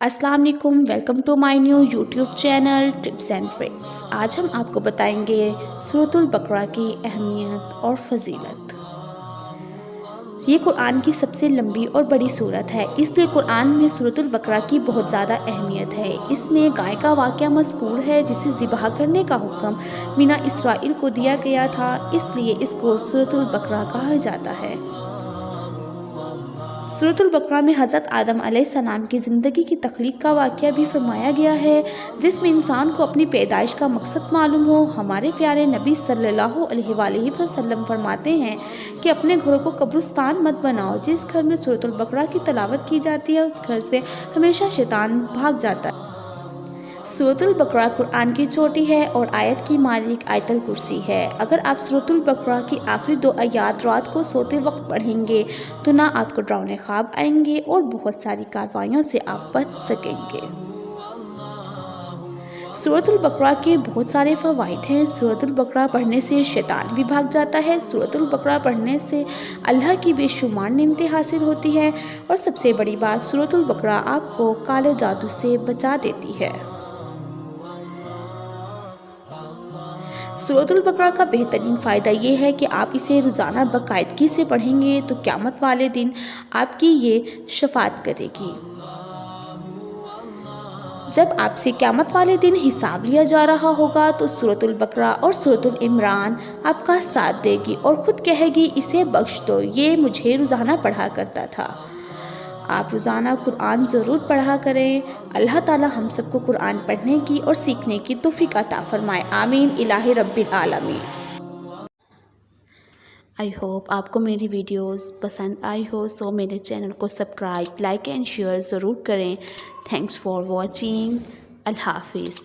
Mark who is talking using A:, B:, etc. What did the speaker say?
A: अस्सलाम वालेकुम, welcome to my new YouTube channel tips and tricks. आज हम आपको बताएंगे सूरतुल बकरा की अहमियत और फजीलत। ये कुरान की सबसे लंबी और बड़ी सूरत है, इसलिए कुरान में सूरतुल बकरा की बहुत ज़्यादा अहमियत है। इसमें गाय का वाक़या मज़कूर है जिसे ज़िबह करने का हुक्म बिना इसराइल को दिया गया था, इसलिए इसको सूरतुल बकरा कहा जाता है। सूरतुल बकरा में हज़रत आदम अलैहिस्सलाम की ज़िंदगी की तख्लीक का वाक़या भी फरमाया गया है, जिसमें इंसान को अपनी पैदाइश का मकसद मालूम हो। हमारे प्यारे नबी सल्लल्लाहु अलैहि वसल्लम फरमाते हैं कि अपने घरों को कब्रिस्तान मत बनाओ। जिस घर में सूरतुल बकरा की तिलावत की जाती है उस घर से हमेशा शैतान भाग जाता है। सूरतुल बकरा कुरान की चोटी है और आयत की मालिक आयतुल कुर्सी है। अगर आप सूरतुल बकरा की आखिरी 2 आयत रात को सोते वक्त पढ़ेंगे तो ना आपको डरावने ख्वाब आएंगे और बहुत सारी कार्रवाइयों से आप बच सकेंगे। सूरतुल बकरा के बहुत सारे फ़वाइद हैं। सूरतुल बकरा पढ़ने से शैतान भी भाग जाता है। सूरतुल बकरा पढ़ने से अल्लाह की बेशुमार नेमतें हासिल होती हैं और सबसे बड़ी बात, सूरतुल बकरा आपको काले जादू से बचा देती है। सूरतुल बकरा का बेहतरीन फ़ायदा ये है कि आप इसे रोज़ाना बाकायदगी से पढ़ेंगे तो क़यामत वाले दिन आपकी ये शफ़ाअत करेगी। जब आपसे क़यामत वाले दिन हिसाब लिया जा रहा होगा तो सूरतुल बकरा और सूरतुल इमरान आपका साथ देगी और ख़ुद कहेगी, इसे बख्श दो, ये मुझे रोज़ाना पढ़ा करता था। आप रोज़ाना कुरान ज़रूर पढ़ा करें। अल्लाह ताला हम सबको कुरान पढ़ने की और सीखने की तौफ़ीक़ अता फ़रमाए। आमीन इलाही रब्बिल आलमीन। आई होप आपको मेरी वीडियोस पसंद आई हो, सो मेरे चैनल को सब्सक्राइब, लाइक एंड शेयर ज़रूर करें। Thanks for watching. अल्लाह हाफ़िज़।